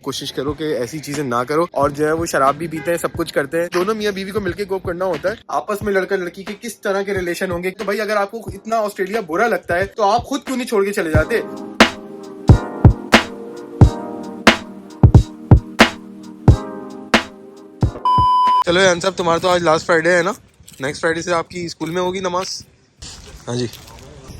کوشش کرو کہ ایسی چیزیں نہ کرو. اور جو ہے وہ شراب بھی پیتے ہیں, سب کچھ کرتے ہیں. دونوں میاں بیوی کو مل کے کوپ کرنا ہوتا ہے. آپس میں لڑکا لڑکی کے کس طرح کے ریلیشن ہوں گے, تو بھائی اگر آپ کو اتنا آسٹریلیا برا لگتا ہے تو آپ خود کیوں نہیں چھوڑ کے چلے جاتے. چلو یان صاحب, تمہارا تو آج لاسٹ فرائیڈے ہے نا, نیکسٹ فرائیڈے سے آپ کی اسکول میں ہوگی نماز. ہاں جی,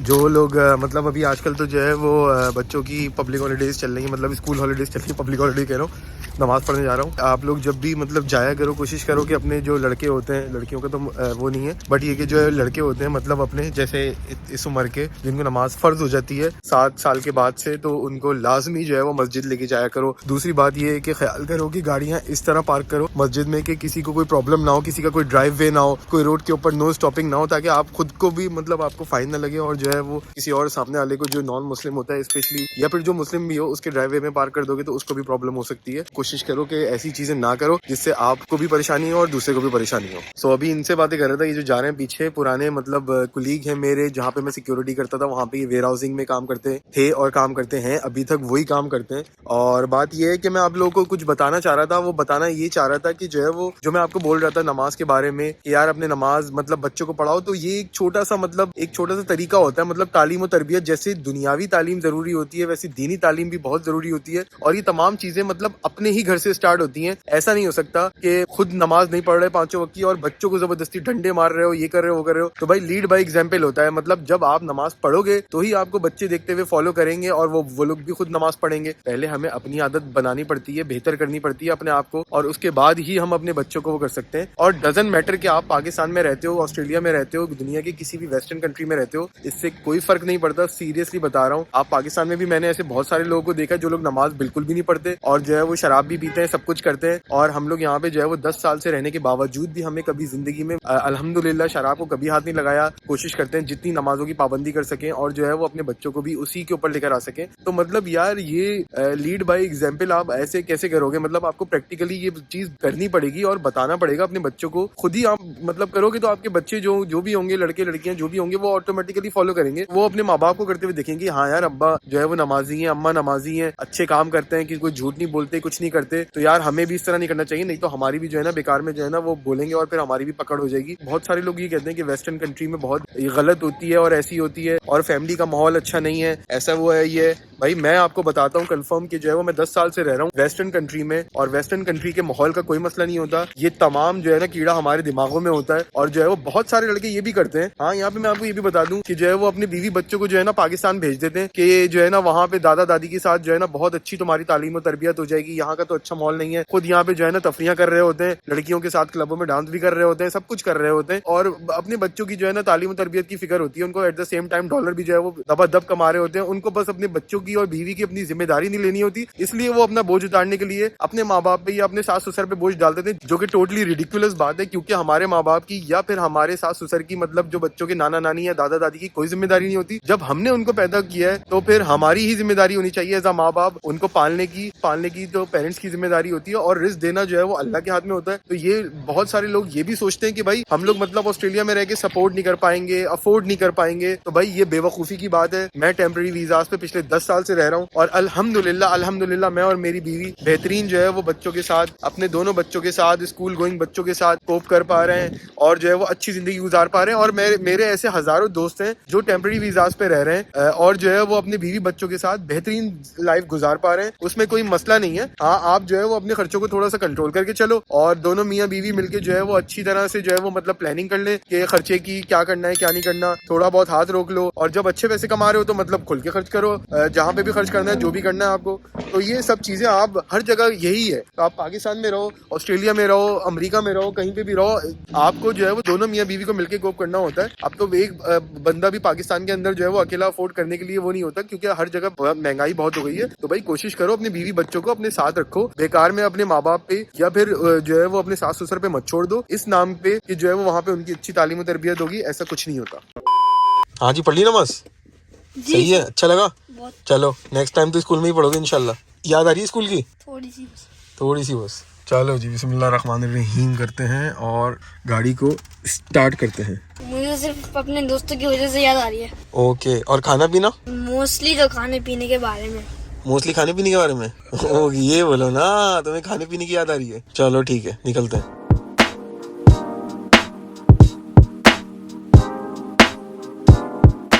جو لوگ مطلب ابھی آج کل تو جو ہے وہ بچوں کی پبلک ہالیڈیز چل رہی ہیں, مطلب اسکول ہالیڈیز چل رہی ہیں, پبلک ہالیڈے کہہ رہا ہوں, نماز پڑھنے جا رہا ہوں. آپ لوگ جب بھی مطلب جایا کرو, کوشش کرو کہ اپنے جو لڑکے ہوتے ہیں, لڑکیوں کا تو وہ نہیں ہے, بٹ یہ کہ جو ہے لڑکے ہوتے ہیں مطلب اپنے جیسے اس عمر کے جن کو نماز فرض ہو جاتی ہے 7 سال کے بعد سے, تو ان کو لازمی جو ہے وہ مسجد لے کے جایا کرو. دوسری بات یہ ہے کہ خیال کرو کہ گاڑیاں اس طرح پارک کرو مسجد میں کہ کسی کو کوئی پرابلم نہ ہو, کسی کا کوئی ڈرائیو وے نہ ہو, کوئی روڈ کے اوپر نو اسٹاپنگ نہ ہو, تاکہ آپ خود کو بھی مطلب آپ کو فائن نہ لگے, اور جو ہے وہ کسی اور سامنے والے کو جو نان مسلم ہوتا ہے اسپیشلی, یا پھر جو مسلم بھی ہو, اس کے ڈرائیو وے میں پارک کر دو گے تو اس کو بھی پرابلم ہو سکتی ہے. کوشش کرو کہ ایسی چیزیں نہ کرو جس سے آپ کو بھی پریشانی ہو اور دوسرے کو بھی پریشانی ہو. سو ابھی ان سے باتیں کر رہا تھا, یہ جو جا رہے ہیں پیچھے پرانے مطلب کلیگ ہیں میرے, جہاں پہ میں سیکیورٹی کرتا تھا, وہاں پہ یہ ویئر ہاؤسنگ میں کام کرتے تھے اور کام کرتے ہیں, ابھی تک وہی کام کرتے ہیں. اور بات یہ ہے کہ میں آپ لوگوں کو کچھ بتانا چاہ رہا تھا, وہ بتانا یہ چاہ رہا تھا کہ جو ہے وہ جو میں آپ کو بول رہا تھا نماز کے بارے میں کہ یار اپنے نماز مطلب بچوں کو پڑھاؤ, تو یہ ایک چھوٹا سا مطلب ایک چھوٹا سا طریقہ ہوتا ہے. مطلب تعلیم و تربیت جیسے دنیاوی تعلیم ضروری ہوتی ہے ویسے دینی تعلیم بھی بہت ضروری ہوتی ہے, اور یہ تمام چیزیں مطلب اپنے ہی گھر سے اسٹارٹ ہوتی ہیں. ایسا نہیں ہو سکتا کہ خود نماز نہیں پڑھ رہے 5 وقت کی اور بچوں کو زبردستی ڈنڈے مار رہے ہو, یہ کر رہے ہو وہ کر رہے ہو. تو بھائی لیڈ بائی ایگزامپل ہوتا ہے, مطلب جب آپ نماز پڑھو گے تو ہی آپ کو بچے دیکھتے ہوئے فالو کریں گے, اور وہ لوگ بھی خود نماز پڑھیں گے. پہلے ہمیں اپنی عادت بنانی پڑتی ہے, بہتر کرنی پڑتی ہے اپنے آپ کو, اور اس کے بعد ہی ہم اپنے بچوں کو وہ کر سکتے ہیں. اور ڈزنٹ میٹر کہ آپ پاکستان میں رہتے ہو, آسٹریلیا میں رہتے ہو, دنیا کے کسی بھی ویسٹرن کنٹری میں رہتے ہو, اس سے کوئی فرق نہیں پڑتا. سیریسلی بتا رہا ہوں, آپ پاکستان میں بھی میں نے ایسے بہت سارے لوگوں کو دیکھا جو لوگ نماز بالکل بھی نہیں پڑھتے اور جو ہے وہ شراب بھی پیتے ہیں, سب کچھ کرتے ہیں. اور ہم لوگ یہاں پہ جو ہے وہ 10 سال سے رہنے کے باوجود بھی ہمیں کبھی زندگی میں الحمدللہ شراب کو کبھی ہاتھ نہیں لگایا. کوشش کرتے ہیں جتنی نمازوں کی پابندی کر سکیں, اور جو ہے وہ اپنے بچوں کو بھی اسی کے اوپر لے کر آ سکیں. تو مطلب یار یہ لیڈ بائی ایگزامپل آپ ایسے کیسے کرو گے, مطلب آپ کو پریکٹیکلی یہ چیز کرنی پڑے گی اور بتانا پڑے گا اپنے بچوں کو. خود ہی آپ مطلب کرو گے تو آپ کے بچے جو بھی ہوں گے, لڑکے لڑکیاں جو بھی ہوں گے, وہ آٹومیٹیکلی فالو کریں گے. وہ اپنے ماں باپ کو کرتے ہوئے دیکھیں گے, ہاں یار ابا جو ہے وہ نمازی ہیں, اماں نمازی ہیں, اچھے کام کرتے ہیں, کہ کوئی جھوٹ نہیں بولتے, کچھ نہیں کرتے, تو یار ہمیں بھی اس طرح نہیں کرنا چاہیے. نہیں تو ہماری بھی جو ہے نا بیکار میں جو ہے نا وہ بولیں گے اور پھر ہماری بھی پکڑ ہو جائے گی. بہت سارے لوگ یہ کہتے ہیں کہ ویسٹرن کنٹری میں بہت غلط ہوتی ہے اور ایسی ہوتی ہے, اور فیملی کا ماحول اچھا نہیں ہے, ایسا وہ ہے یہ. بھائی میں آپ کو بتاتا ہوں کنفرم کہ جو ہے وہ میں 10 سال سے رہ رہا ہوں ویسٹرن کنٹری میں, اور ویسٹرن کنٹری کے ماحول کا کوئی مسئلہ نہیں ہوتا. یہ تمام جو ہے نا کیڑا ہمارے دماغوں میں ہوتا ہے, اور جو ہے وہ بہت سارے لڑکے یہ بھی کرتے ہیں. ہاں یہاں پہ میں آپ کو یہ بھی بتا دوں کہ جو ہے وہ اپنے بیوی بچوں کو جو ہے نا پاکستان بھیج دیتے ہیں کہ جو ہے نا وہاں پہ دادا دادی کے ساتھ جو ہے نا بہت اچھی تمہاری تعلیم و تربیت ہو جائے گی. یہاں کا تو اچھا ماحول نہیں ہے. خود یہاں پہ جو ہے نا تفریح کر رہے ہوتے ہیں, لڑکیوں کے ساتھ کلبوں میں ڈانس بھی کر رہے ہوتے ہیں, سب کچھ کر رہے ہوتے ہیں, اور اپنے بچوں کی جو ہے نا تعلیم و تربیت کی فکر ہوتی ہے ان کو. At the same time dollar بھی جو ہے وہ دبا دب کما رہے ہوتے ہیں. ان کو بس اپنے بچوں کی اور بیوی کی اپنی ذمہ داری نہیں لینی ہوتی, اس لیے وہ اپنا بوجھ اتارنے کے لیے اپنے ماں باپ پہ یا اپنے ساس سسر پہ بوجھ ڈالتے تھے, جو کہ ٹوٹلی ریڈیکولس بات ہے. کیونکہ ہمارے ماں باپ کی یا پھر ہمارے ساس سسر کی, مطلب جو بچوں کے نانا نانی یا دادا دادی کی کوئی ذمہ داری نہیں ہوتی. جب ہم نے ان کو پیدا کیا ہے تو پھر ہماری ہی ذمہ داری ہونی چاہیے ایز اے ماں باپ. ان کو پالنے کی تو پیرنٹس کی ذمہ داری ہوتی ہے, اور رزق دینا جو ہے وہ اللہ کے ہاتھ میں ہوتا ہے. تو یہ بہت سارے لوگ یہ بھی سوچتے ہیں کہ بھائی ہم لوگ مطلب آسٹریلیا میں رہ کے سپورٹ نہیں کر پائیں گے, افورڈ نہیں کر پائیں گے. تو بھائی یہ بے وقوفی کی بات ہے. میں ٹیمپرری ویزاز پہ پچھلے 10 سال سے رہ رہا ہوں, اور الحمدللہ میں اور میری بیوی بہترین جو ہے وہ بچوں کے ساتھ, اپنے دونوں بچوں کے ساتھ, اسکول گوئنگ بچوں کے ساتھ کوپ کر پا رہے ہیں, اور جو ہے وہ اچھی زندگی گزار پا رہے ہیں. اور میرے ایسے ہزاروں دوست ہیں جو ٹیمپرری ویزاز پہ رہ رہے ہیں, اور جو ہے وہ اپنے بیوی بچوں کے ساتھ بہترین لائف گزار پا رہے ہیں. اس میں کوئی مسئلہ نہیں ہے. ہاں آپ جو ہے وہ اپنے خرچوں کو تھوڑا سا کنٹرول کر کے چلو, اور دونوں میاں بیوی مل کے جو ہے وہ اچھی طرح سے جو ہے وہ مطلب پلاننگ کر لیں کہ خرچے کی کیا کرنا ہے کیا نہیں کرنا. تھوڑا بہت ہاتھ روک لو, اور جب اچھے پیسے کما رہے ہو تو مطلب کھل کے خرچ کرو, جہاں پہ بھی خرچ کرنا ہے, جو بھی کرنا ہے آپ کو. تو یہ سب چیزیں آپ ہر جگہ یہی ہے. تو آپ پاکستان میں رہو, آسٹریلیا میں رہو, امریکہ میں رہو, کہیں پہ بھی رہو, آپ کو جو ہے وہ دونوں میاں بیوی کو مل کے کوپ کرنا ہوتا ہے. اب تو ایک بندہ بھی پاکستان کے اندر جو ہے وہ اکیلا افورڈ کرنے کے لیے وہ نہیں ہوتا, کیونکہ ہر جگہ مہنگائی بہت ہو گئی ہے. تو بھائی کوشش کرو اپنی بیوی بچوں کو اپنے ساتھ رکھو, بیکار میں اپنے ماں باپ پہ یا پھر جو ہے وہ اپنے ساس سسر پہ مت چھوڑ دو اس نام پہ کہ جو ہے وہ وہاں پہ ان کی اچھی تعلیم و تربیت ہوگی. ایسا کچھ نہیں ہوتا. ہاں جی, پڑھ لی نماز؟ صحیح ہے, اچھا لگا. چلو نیکسٹ ٹائم تو اسکول میں ہی پڑھو گے انشاءاللہ. یاد آ رہی ہے اسکول کی؟ تھوڑی سی بس. چلو جی, بسم اللہ الرحمن الرحیم کرتے ہیں اور گاڑی کو اسٹارٹ کرتے ہیں. مجھے صرف اپنے دوستوں کی وجہ سے یاد آ رہی ہے. اوکے, اور کھانا پینا؟ موسٹلی تو کھانے پینے کے بارے میں. موسٹلی کھانے پینے کے بارے میں یہ بولو نا، تمہیں کھانے پینے کی یاد آ رہی ہے. چلو ٹھیک ہے، نکلتے ہیں.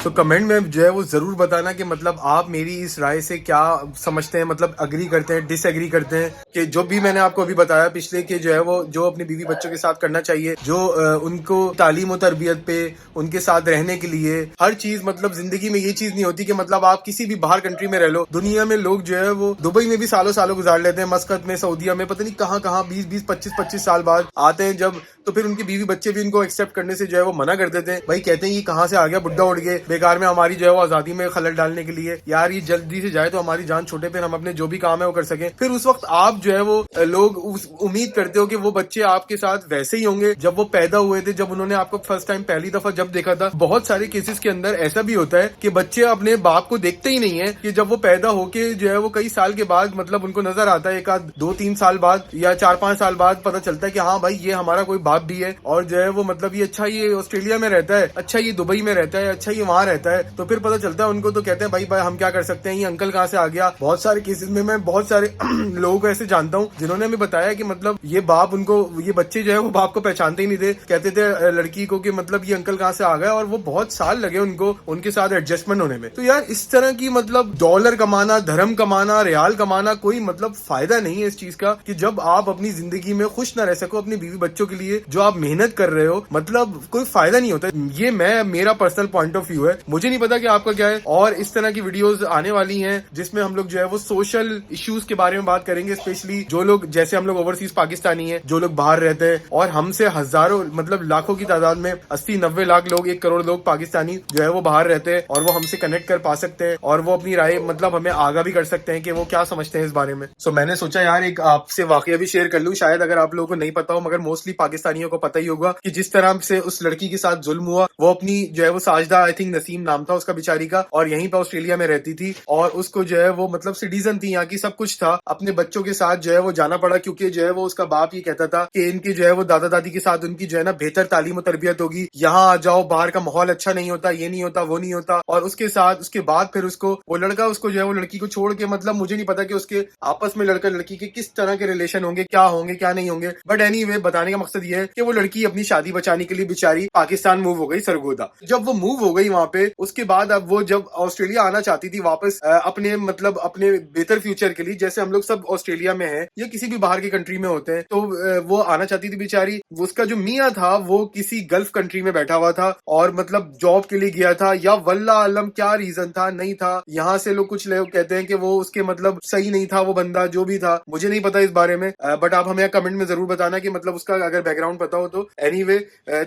تو کمنٹ میں جو ہے وہ ضرور بتانا کہ مطلب آپ میری اس رائے سے کیا سمجھتے ہیں، مطلب اگری کرتے ہیں، ڈس ایگری کرتے ہیں، کہ جو بھی میں نے آپ کو ابھی بتایا پچھلے کہ جو ہے وہ جو اپنی بیوی بچوں کے ساتھ کرنا چاہیے، جو ان کو تعلیم و تربیت پہ ان کے ساتھ رہنے کے لیے ہر چیز، مطلب زندگی میں یہ چیز نہیں ہوتی کہ مطلب آپ کسی بھی باہر کنٹری میں رہ لو. دنیا میں لوگ جو ہے وہ دبئی میں بھی سالوں سالوں گزار لیتے ہیں، مسقط میں، سعودیہ میں، پتہ نہیں کہاں کہاں 20-25 سال بعد آتے ہیں جب، تو پھر ان کی بیوی بچے بھی ان کو ایکسیپٹ کرنے سے جو ہے وہ منع کر دیتے ہیں. بھائی کہتے ہیں یہ کہاں سے آ گیا بڈھا اڑ گئے بیکار میں ہماری جو ہے وہ آزادی میں خلل ڈالنے کے لیے. یار یہ جلدی سے جائے تو ہماری جان چھوٹے، پھر ہم اپنے جو بھی کام ہے وہ کر سکیں. پھر اس وقت آپ جو ہے وہ لوگ امید کرتے ہو کہ وہ بچے آپ کے ساتھ ویسے ہی ہوں گے جب وہ پیدا ہوئے تھے، جب انہوں نے آپ کو فرسٹ ٹائم پہلی دفعہ جب دیکھا تھا. بہت سارے کیسز کے اندر ایسا بھی ہوتا ہے کہ بچے اپنے باپ کو دیکھتے ہی نہیں ہیں، کہ جب وہ پیدا ہو کے جو ہے وہ کئی سال کے بعد مطلب ان کو نظر آتا ہے، ایک آدھ 2-3 سال بعد یا 4-5 سال بعد پتہ چلتا ہے کہ ہاں بھائی یہ ہمارا کوئی باپ بھی ہے. اور جو ہے وہ مطلب یہ اچھا یہ آسٹریلیا میں رہتا ہے، اچھا یہ دبئی میں رہتا ہے، اچھا یہ وہاں رہتا ہے. تو پھر پتہ چلتا ہے ان کو، تو کہتے ہیں بھائی ہم کیا کر سکتے ہیں، یہ انکل کہاں سے آ گیا. بہت سارے کیسز میں بہت سارے لوگوں کو ایسے جانتا ہوں جنہوں نے ہمیں بتایا کہ مطلب یہ باپ ان کو، یہ بچے جو ہے وہ باپ کو پہچانتے ہی نہیں تھے. کہتے تھے لڑکی کو کہ مطلب یہ انکل کہاں سے آ گیا، اور وہ بہت سال لگے ان کو ان کے ساتھ ایڈجسٹمنٹ ہونے میں. تو یار اس طرح کی مطلب ڈالر کمانا، دھرم کمانا، ریال کمانا، کوئی مطلب فائدہ نہیں ہے اس چیز کا، کہ جب آپ اپنی زندگی میں خوش نہ رہ سکو اپنی بیوی بچوں کے لیے جو آپ محنت کر رہے ہو، مطلب کوئی فائدہ نہیں ہوتا. یہ میرا پرسنل پوائنٹ آف ویو ہے، مجھے نہیں پتا کہ آپ کا کیا ہے. اور اس طرح کی ویڈیوز آنے والی ہیں جس میں ہم لوگ جو ہے وہ سوشل ایشوز کے بارے میں بات کریں گے، اسپیشلی جو لوگ، جیسے ہم لوگ اوورسیز پاکستانی ہیں، جو لوگ باہر رہتے ہیں، اور ہم سے ہزاروں مطلب لاکھوں کی تعداد میں 80-90 لاکھ لوگ، 1 کروڑ لوگ پاکستانی جو ہے وہ باہر رہتے ہیں، اور وہ ہم سے کنیکٹ کر پا سکتے ہیں، اور وہ اپنی رائے مطلب ہمیں آگاہ بھی کر سکتے ہیں کہ وہ کیا سمجھتے ہیں اس بارے میں. سو میں نے سوچا یار ایک آپ سے واقعہ بھی شیئر کر لوں، شاید اگر آپ لوگوں کو نہیں پتا ہو، مگر موسٹلی پاکستانیوں کو پتہ ہی ہوگا کہ جس طرح سے اس لڑکی کے ساتھ ظلم ہوا. وہ اپنی جو ہے وہ ساجدہ، آئی تھنک نسیم نام تھا اس کا بیچاری کا، اور یہیں پہ آسٹریلیا میں رہتی تھی، اور اس کو جو ہے وہ مطلب سٹیزن تھی یہاں کی، سب کچھ تھا. اپنے بچوں کے ساتھ جو ہے وہ جانا پڑا کیونکہ جو ہے وہ اس کا باپ یہ کہتا تھا کہ ان کی جو ہے وہ دادا دادی کے ساتھ ان کی جو ہے نا بہتر تعلیم و تربیت ہوگی، یہاں آ جاؤ، باہر کا ماحول اچھا نہیں ہوتا، یہ نہیں ہوتا، وہ نہیں ہوتا. اور اس کے ساتھ اس کے بعد پھر اس کو وہ لڑکا اس کو جو ہے وہ لڑکی کو چھوڑ کے، مطلب مجھے نہیں پتا کہ اس کے آپس میں لڑکا لڑکی کے کس طرح کے ریلیشن ہوں گے، کیا ہوں گے کیا نہیں ہوں گے. بٹ اینی وے بتانے کا مقصد یہ ہے کہ وہ لڑکی اپنی شادی بچانے کے لیے بیچاری پاکستان موو ہو گئی سرگودا. جب وہ موو ہو گئی وہاں پہ، اس کے بعد اب وہ جب آسٹریلیا آنا چاہتی تھی واپس اپنے مطلب اپنے بہتر فیوچر کے لیے، جیسے ہم لوگ سب آسٹریلیا میں ہیں یا کسی بھی باہر کی کنٹری میں ہوتے ہیں، تو وہ آنا چاہتی تھی بیچاری. اس کا جو میاں تھا وہ کسی گلف کنٹری میں بیٹھا ہوا تھا اور مطلب جاب کے لیے گیا تھا، یا واللہ علم کیا ریزن تھا، نہیں تھا. یہاں سے لوگ کچھ لوگ کہتے ہیں کہ وہ اس کے مطلب صحیح نہیں تھا وہ بندہ، جو بھی تھا مجھے نہیں پتا اس بارے میں، بٹ آپ ہمیں کمنٹ میں ضرور بتانا کہ مطلب اس کا اگر بیک گراؤنڈ پتا ہو تو. اینی وے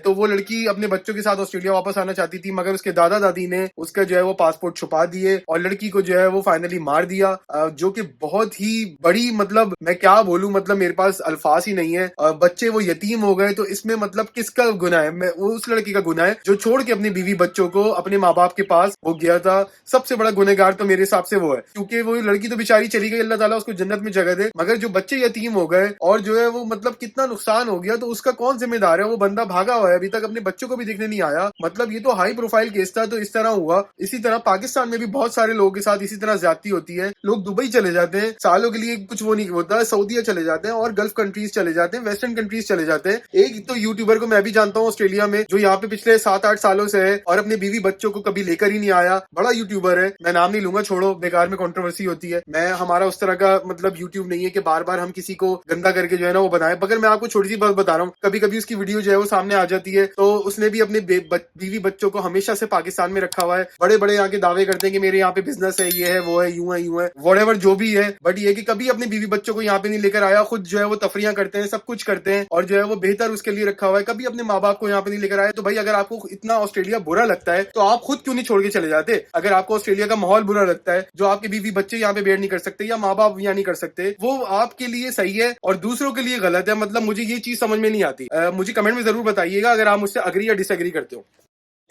تو وہ لڑکی اپنے بچوں کے ساتھ آسٹریلیا واپس آنا چاہتی تھی، مگر اس کے دادا دادی نے اس کا جو ہے وہ پاسپورٹ چھپا دیے اور لڑکی کو جو ہے وہ فائنلی مار دیا، جو کہ بہت ہی بڑی مطلب میں کیا بولوں، مطلب میرے پاس الفاظ ہی نہیں ہے. بچے وہ یتیم ہو گئے، تو اس میں مطلب کس کا گناہ ہے؟ وہ اس لڑکی کا گناہ ہے جو چھوڑ کے اپنی بیوی بچوں کو اپنے ماں باپ کے پاس وہ گیا تھا. سب سے بڑا گنہگار تو میرے حساب سے وہ ہے، کیونکہ وہ لڑکی تو بیچاری چلی گئی، اللہ تعالیٰ اس کو جنت میں جگہ دے، مگر جو بچے یتیم ہو گئے اور جو ہے وہ مطلب کتنا نقصان ہو گیا، تو اس کا کون ذمہ دار ہے؟ وہ بندہ بھاگا ہوا ہے، ابھی تک اپنے بچوں کو بھی دیکھنے نہیں آیا. مطلب یہ تو ہائی پروفائل کیس تھا، تو اس طرح ہوا. اسی طرح پاکستان میں بھی بہت سارے لوگوں کے ساتھ اسی طرح زیادتی ہوتی ہے. لوگ دبئی چلے جاتے ہیں سالوں کے لیے، کچھ وہ نہیں ہوتا، سعودیہ چلے جاتے ہیں اور گلف کنٹریز چلے جاتے ہیں، ویسٹرن کنٹریز چلے جاتے ہیں. ایک تو یوٹیوبر کو میں بھی جانتا ہوں آسٹریلیا میں، جو یہاں پہ پچھلے 7-8 سالوں سے ہے اور اپنے بیوی بچوں کو کبھی لے کر ہی نہیں آیا. بڑا یوٹیوبر ہے، میں نام نہیں لوں گا، چھوڑو، بیکار میں کنٹروورسی ہوتی ہے. ہمارا اس طرح کا مطلب یوٹیوب نہیں ہے کہ بار بار ہم کسی کو گندا کر کے جو ہے نا وہ بنائیں. مگر میں آپ کو چھوٹی سی بات بتا رہا ہوں، کبھی کبھی اس کی ویڈیو جو ہے وہ سامنے آ جاتی ہے، تو اس نے بھی اپنے بیوی بچوں کو ہمیشہ سے پاکستان میں رکھا ہوا ہے. بڑے بڑے یہاں کے دعوے کرتے ہیں کہ میرے یہاں پہ بزنس ہے، یہ ہے وہ ہے، یوں ہے یوں ہے، واٹ ایور جو بھی ہے. بٹ یہ کہ کبھی اپنی بیوی بچوں کو یہاں پہ نہیں لے کر آیا، خود جو ہے وہ تفریحاں کرتے ہیں، سب کچھ کرتے ہیں، اور جو ہے وہ بہتر اس کے لیے رکھا ہوا ہے. کبھی اپنے ماں باپ کو یہاں پہ نہیں لے کر آئے. تو بھائی اگر آپ کو اتنا آسٹریلیا برا لگتا ہے تو آپ خود کیوں نہیں چھوڑ کے چلے جاتے؟ اگر آپ کو آسٹریلیا کا ماحول برا لگتا ہے، جو آپ کے بیوی بچے یہاں پہ بیئر نہیں کر سکتے یا ماں باپ یہاں نہیں کر سکتے، وہ آپ کے لیے صحیح ہے اور دوسروں کے لیے غلط ہے. مطلب مجھے یہ چیز سمجھ میں نہیں آتی. مجھے کمنٹ میں ضرور بتائیے گا اگر آپ مجھ سے اگری یا ڈس ایگری کرتے ہو.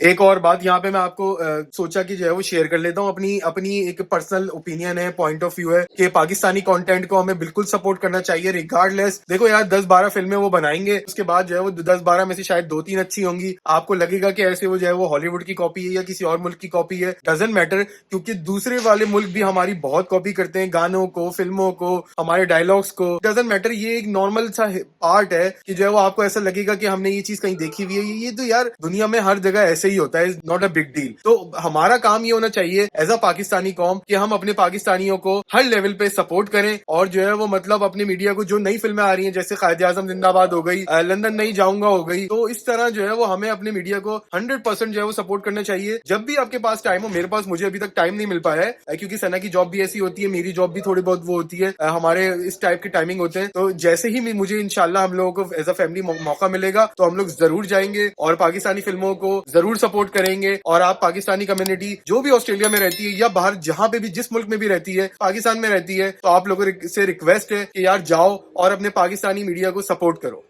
ایک اور بات یہاں پہ میں آپ کو سوچا کہ جو ہے وہ شیئر کر لیتا ہوں، اپنی اپنی ایک پرسنل اوپینین ہے، پوائنٹ آف ویو ہے کہ پاکستانی کانٹینٹ کو ہمیں بالکل سپورٹ کرنا چاہیے ریگارڈ لیس. دیکھو یار 10-12 فلمیں وہ بنائیں گے، اس کے بعد جو ہے وہ 10-12 میں سے شاید 2-3 اچھی ہوں گی، آپ کو لگے گا کہ ایسے وہ جو ہے وہ ہالی ووڈ کی کاپی ہے یا کسی اور ملک کی کاپی ہے. ڈزنٹ میٹر، کیونکہ دوسرے والے ملک بھی ہماری بہت کاپی کرتے ہیں، گانوں کو، فلموں کو، ہمارے ڈائلاگس کو. ڈزنٹ میٹر، یہ ایک نارمل سا آرٹ ہے کہ جو ہے وہ آپ کو ایسا لگے گا کہ ہم نے یہ چیز کہیں دیکھی ہوئی ہے. یہ تو یار دنیا میں ہر جگہ ایسے ہی ہوتا ہے، ناٹ اے بگ ڈیل. تو ہمارا کام یہ ہونا چاہیے ایز اے پاکستانی قوم کہ ہم اپنے پاکستانیوں کو ہر لیول پہ سپورٹ کریں، اور جو ہے وہ مطلب اپنے میڈیا کو جو نئی فلمیں آ رہی ہیں جیسے قائد اعظم زندہ باد ہو گئی، لندن نہیں جاؤں گا ہو گئی، تو اس طرح جو ہے وہ ہمیں اپنے میڈیا کو 100% جو ہے وہ سپورٹ کرنا چاہیے. جب بھی آپ کے پاس ٹائم ہو، میرے پاس مجھے ابھی تک ٹائم نہیں مل پایا ہے کیونکہ سنا کی جاب بھی ایسی ہوتی ہے، میری جاب بھی تھوڑی بہت وہ ہوتی ہے، ہمارے اس ٹائپ کی ٹائمنگ ہوتے ہیں. تو جیسے ہی مجھے انشاءاللہ ہم لوگوں کو ایز اے فیملی موقع ملے گا تو ہم لوگ ضرور جائیں گے اور پاکستانی فلموں کو ضرور سپورٹ کریں گے. اور آپ پاکستانی کمیونٹی جو بھی آسٹریلیا میں رہتی ہے یا باہر جہاں پہ بھی جس ملک میں بھی رہتی ہے، پاکستان میں رہتی ہے، تو آپ لوگوں سے ریکویسٹ ہے کہ یار جاؤ اور اپنے پاکستانی میڈیا کو سپورٹ کرو.